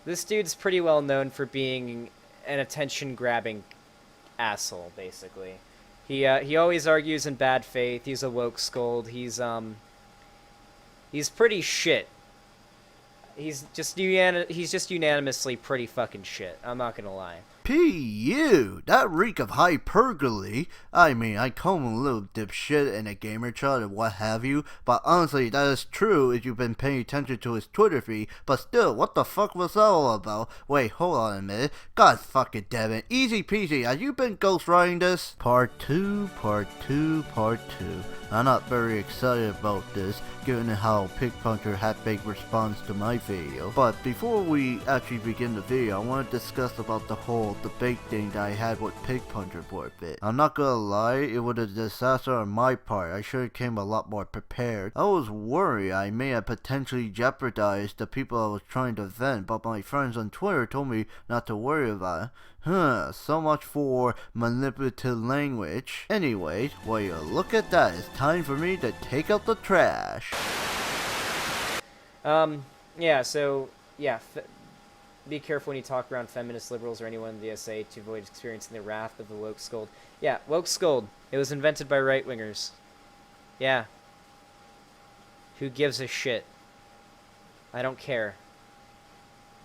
This dude's pretty well known for being an attention-grabbing asshole, basically. He always argues in bad faith. He's a woke scold. He's pretty shit. He's just unanimously pretty fucking shit. I'm not gonna lie. P.U. That reek of hypergamy. I mean, I call him a little dipshit and a gamer chud and what have you, but honestly, that is true if you've been paying attention to his Twitter feed, but still, what the fuck was that all about? Wait, hold on a minute. God fucking damn it. Easy peasy, have you been ghostwriting this? Part 2, Part 2, Part 2. I'm not very excited about this, given how Pigpuncher had big response to my video. But before we actually begin the video, I want to discuss about the whole debate thing that I had with Pigpuncher for a bit. I'm not gonna lie, it was a disaster on my part. I should have came a lot more prepared. I was worried I may have potentially jeopardized the people I was trying to vent, but my friends on Twitter told me not to worry about it. So much for manipulative language. Anyways, while you look at that, it's time for me to take out the trash. Yeah, so, yeah, be careful when you talk around feminist liberals or anyone in the SA to avoid experiencing the wrath of the woke scold. Yeah, woke scold. It was invented by right-wingers. Yeah. Who gives a shit? I don't care.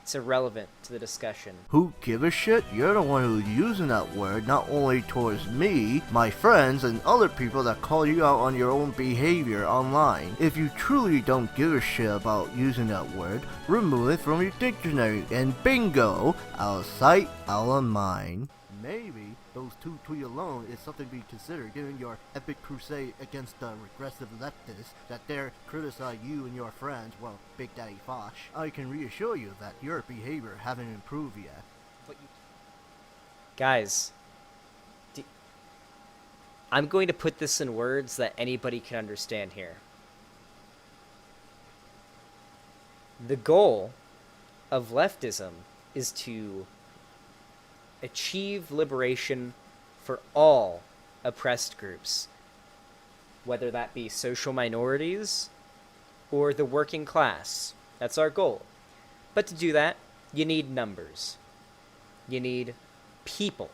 It's irrelevant to the discussion. Who give a shit? You're the one who's using that word, not only towards me, my friends, and other people that call you out on your own behavior online. If you truly don't give a shit about using that word, remove it from your dictionary, and bingo! Out of sight, out of mind. Maybe those two tweets alone is something to be considered, given your epic crusade against the regressive leftists that dare criticize you and your friends, well, Big Daddy Fosh. I can reassure you that your behavior haven't improved yet. But you... Guys, I'm going to put this in words that anybody can understand here. The goal of leftism is to achieve liberation for all oppressed groups, whether that be social minorities or the working class. That's our goal. But to do that, you need numbers. You need people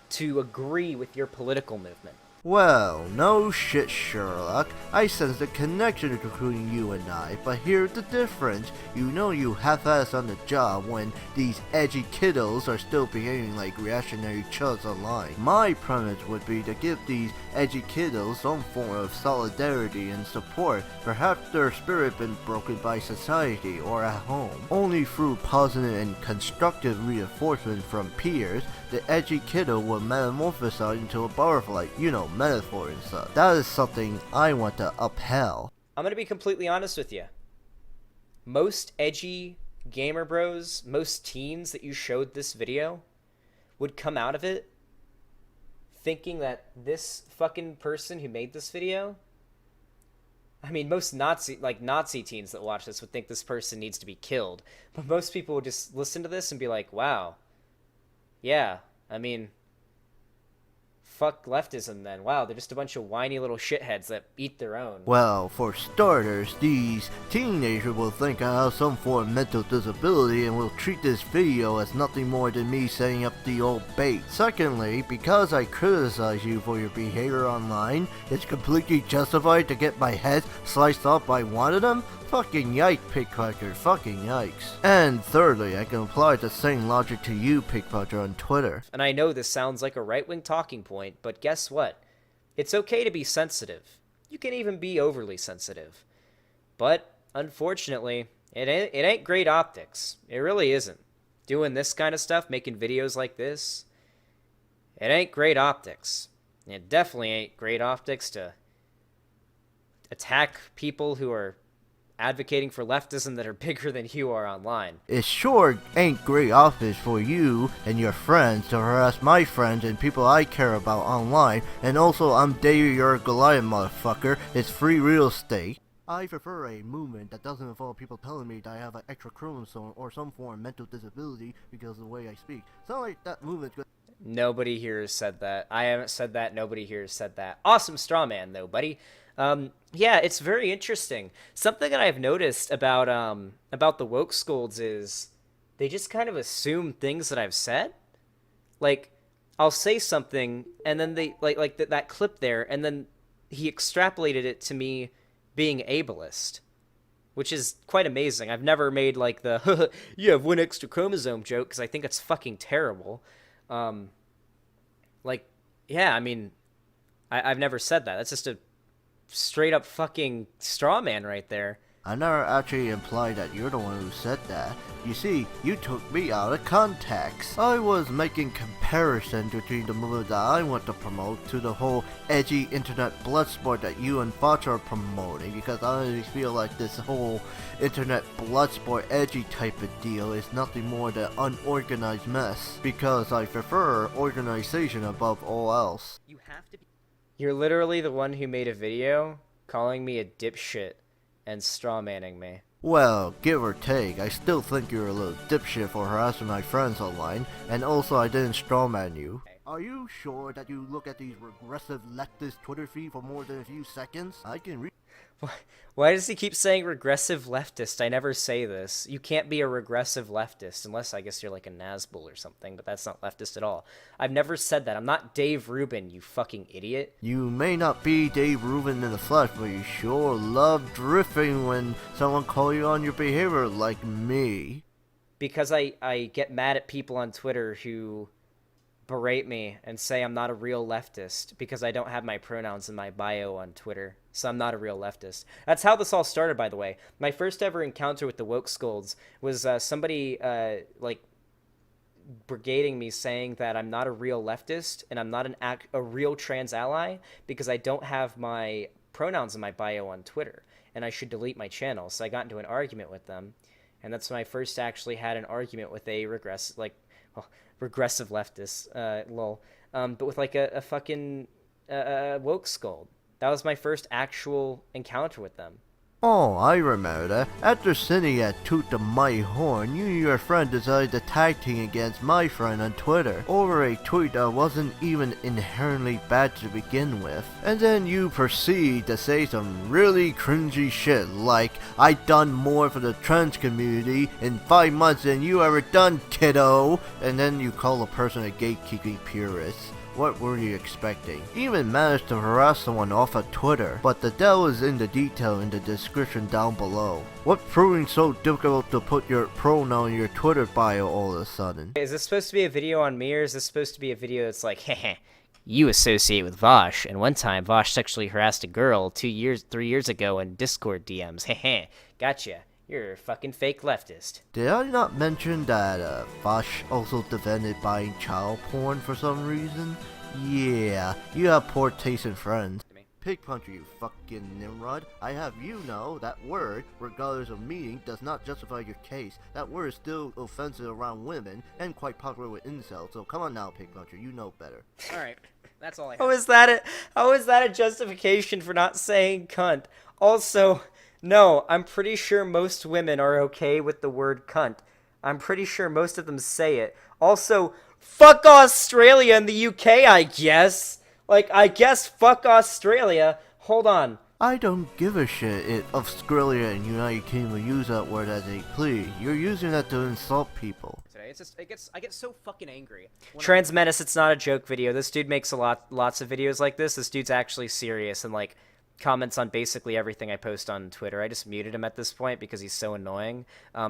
to agree with your political movement. Well, no shit, Sherlock. I sense a connection between you and I, but here's the difference. You know you half-ass on the job when these edgy kiddos are still behaving like reactionary chuds online. My premise would be to give these edgy kiddos some form of solidarity and support. Perhaps their spirit been broken by society or at home. Only through positive and constructive reinforcement from peers, the edgy kiddo will metamorphosize into a butterfly, you know, metaphor and stuff. That is something I want to upheld. I'm gonna be completely honest with you. Most edgy gamer bros, most teens that you showed this video would come out of it thinking that this fucking person who made this video, I mean, most Nazi teens that watch this would think this person needs to be killed. But most people would just listen to this and be like, wow, yeah, I mean, fuck leftism then. Wow, they're just a bunch of whiny little shitheads that eat their own. Well, for starters, these teenagers will think I have some form of mental disability and will treat this video as nothing more than me setting up the old bait. Secondly, because I criticize you for your behavior online, it's completely justified to get my head sliced off by one of them? Fucking yikes, Pigpuncher, fucking yikes. And thirdly, I can apply the same logic to you, Pigpuncher, on Twitter. And I know this sounds like a right-wing talking point, but guess what? It's okay to be sensitive. You can even be overly sensitive. But, unfortunately, it ain't great optics. It really isn't. Doing this kind of stuff, making videos like this, it ain't great optics. It definitely ain't great optics to attack people who are advocating for leftism that are bigger than you are online. It sure ain't great office for you and your friends to harass my friends and people I care about online, and also I'm David your Goliath motherfucker. It's free real estate. I prefer a movement that doesn't involve people telling me that I have an extra chromosome or some form of mental disability because of the way I speak. It's not like that movement's good. Nobody here has said that. I haven't said that. Nobody here has said that. Awesome straw man, though, buddy. Yeah, it's very interesting. Something that I've noticed about the woke scolds is they just kind of assume things that I've said. Like, I'll say something, and then they that clip there, and then he extrapolated it to me being ableist, which is quite amazing. I've never made like the you have one extra chromosome joke, because I think it's fucking terrible. Like, yeah, I mean, I've never said that. That's just a straight up fucking straw man right there. I never actually implied that you're the one who said that. You see, you took me out of context. I was making comparisons between the movie that I want to promote to the whole edgy internet bloodsport that you and Foch are promoting, because I feel like this whole internet bloodsport edgy type of deal is nothing more than unorganized mess, because I prefer organization above all else. You have to be. You're literally the one who made a video calling me a dipshit and strawmanning me. Well, give or take, I still think you're a little dipshit for harassing my friends online, and also I didn't strawman you. Are you sure that you look at these regressive leftist Twitter feed for more than a few seconds? I can read. Why does he keep saying regressive leftist? I never say this. You can't be a regressive leftist unless I guess you're like a Nazgul or something, but that's not leftist at all. I've never said that. I'm not Dave Rubin, you fucking idiot. You may not be Dave Rubin in the flesh, but you sure love drifting when someone calls you on your behavior like me. Because I get mad at people on Twitter who berate me and say I'm not a real leftist because I don't have my pronouns in my bio on Twitter, so I'm not a real leftist. That's how this all started, by the way. My first ever encounter with the woke scolds was somebody like brigading me, saying that I'm not a real leftist and I'm not a real trans ally because I don't have my pronouns in my bio on Twitter, and I should delete my channel. So I got into an argument with them, and that's when I first actually had an argument with a regressive leftist, lol, but with like a fucking woke scold. That was my first actual encounter with them. Oh, I remember that. After sitting at Toot the Mighty Horn, you and your friend decided to tag team against my friend on Twitter over a tweet that wasn't even inherently bad to begin with. And then you proceed to say some really cringy shit like, I done more for the trans community in 5 months than you ever done, kiddo. And then you call a person a gatekeeping purist. What were you expecting? You even managed to harass someone off of Twitter, but the devil is in the detail in the description down below. What proving so difficult to put your pronoun in your Twitter bio all of a sudden? Is this supposed to be a video on me, or is this supposed to be a video that's like, heh, you associate with Vosh, and one time Vosh sexually harassed a girl 3 years ago in Discord DMs, heh, gotcha. You're a fucking fake leftist. Did I not mention that Vosh also defended buying child porn for some reason? Yeah, you have poor taste in friends. Pigpuncher, you fucking Nimrod. I have you know that word, regardless of meaning, does not justify your case. That word is still offensive around women and quite popular with incels, so come on now, Pigpuncher, you know better. Alright, that's all I have. How is that a justification for not saying cunt? Also, no, I'm pretty sure most women are okay with the word cunt. I'm pretty sure most of them say it. Also, fuck Australia and the UK, I guess. Like, I guess fuck Australia. Hold on. I don't give a shit if Australia and United Kingdom use that word as a plea. You're using that to insult people. It's just, I get so fucking angry. Trans Menace, it's not a joke video. This dude makes lots of videos like this. This dude's actually serious and, like, comments on basically everything I post on Twitter. I just muted him at this point because he's so annoying.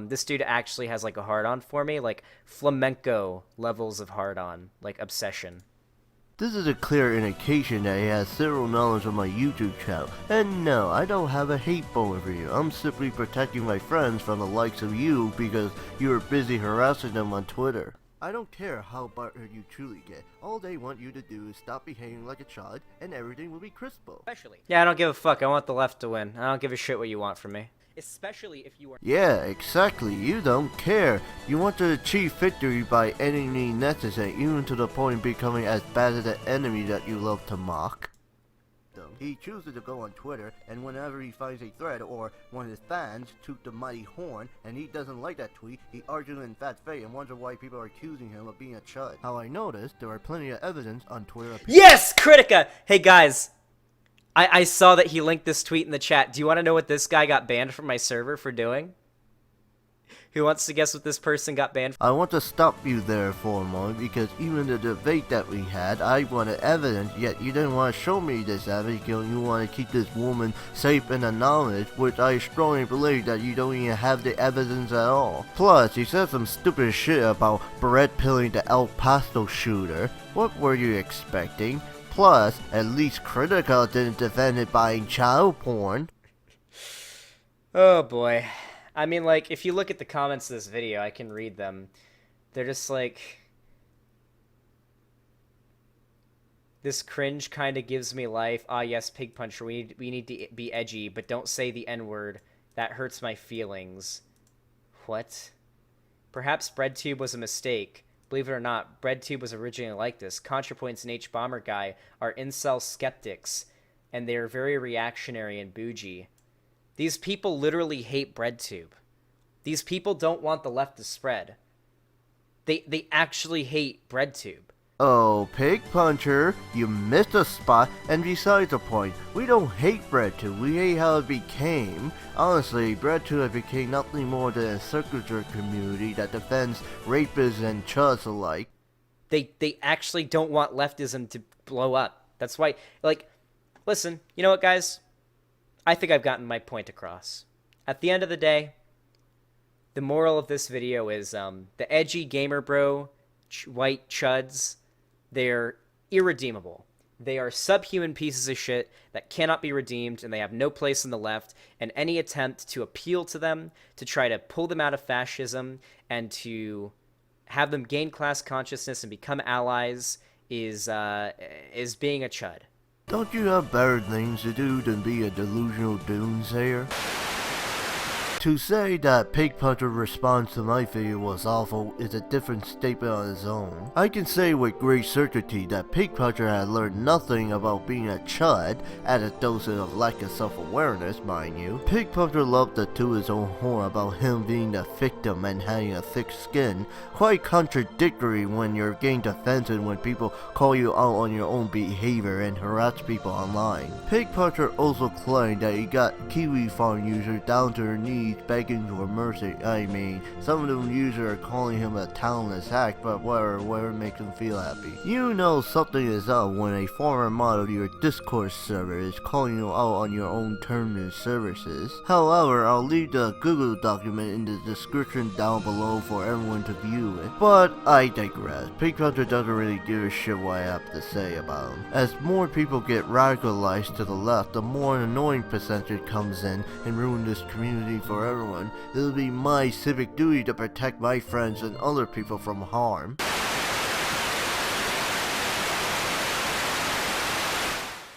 This dude actually has like a hard-on for me, like flamenco levels of hard-on, like obsession. This is a clear indication that he has zero knowledge of my YouTube channel. And no, I don't have a hate bone for you. I'm simply protecting my friends from the likes of you because you are busy harassing them on Twitter. I don't care how butthurt you truly get. All they want you to do is stop behaving like a child, and everything will be crispo. Yeah, I don't give a fuck. I want the left to win. I don't give a shit what you want from me. Especially if you are... Yeah, exactly. You don't care. You want to achieve victory by any means necessary, even to the point of becoming as bad as the enemy that you love to mock. He chooses to go on Twitter, and whenever he finds a thread or one of his fans toot the mighty horn, and he doesn't like that tweet, he argues in fat faith and wonders why people are accusing him of being a chud. How I noticed, there are plenty of evidence on Twitter. Yes, Critica! Hey guys, I saw that he linked this tweet in the chat. Do you want to know what this guy got banned from my server for doing? Who wants to guess what this person got banned for? I want to stop you there for a moment because even the debate that we had, I wanted evidence, yet you didn't want to show me this evidence because you want to keep this woman safe and anonymous, which I strongly believe that you don't even have the evidence at all. Plus, you said some stupid shit about bread pilling the El Paso shooter. What were you expecting? Plus, at least Critical didn't defend it buying child porn. Oh boy. I mean, like, if you look at the comments of this video, I can read them. They're just like... This cringe kind of gives me life. Ah, yes, Pigpuncher, we need to be edgy, but don't say the N-word. That hurts my feelings. What? Perhaps Breadtube was a mistake. Believe it or not, Breadtube was originally like this. ContraPoints and H-Bomber Guy are incel skeptics, and they are very reactionary and bougie. These people literally hate Breadtube. These people don't want the left to spread. They actually hate Breadtube. Oh, Pigpuncher, you missed a spot, and besides the point, we don't hate Breadtube, we hate how it became. Honestly, Breadtube became nothing more than a circular community that defends rapists and chuds alike. They actually don't want leftism to blow up. That's why, like, listen, you know what, guys? I think I've gotten my point across. At the end of the day, the moral of this video is the edgy gamer bro white chuds, they're irredeemable. They are subhuman pieces of shit that cannot be redeemed, and they have no place in the left, and any attempt to appeal to them, to try to pull them out of fascism, and to have them gain class consciousness and become allies is being a chud. Don't you have better things to do than be a delusional doomsayer? To say that Pigpuncher's response to my video was awful is a different statement on its own. I can say with great certainty that Pigpuncher had learned nothing about being a chud, added doses of lack of self-awareness, mind you. Pigpuncher loved to toot his own horn about him being the victim and having a thick skin, quite contradictory when you're getting defensive when people call you out on your own behavior and harass people online. Pigpuncher also claimed that he got Kiwi Farm users down to their knees begging for mercy. I mean, some of them users are calling him a talentless hack, but whatever makes him feel happy. You know something is up when a former mod of your Discord server is calling you out on your own terms and services. However, I'll leave the Google document in the description down below for everyone to view it. But I digress. Pigpuncher doesn't really give a shit what I have to say about him. As more people get radicalized to the left, the more annoying percentage comes in and ruin this community for everyone. It'll be my civic duty to protect my friends and other people from harm.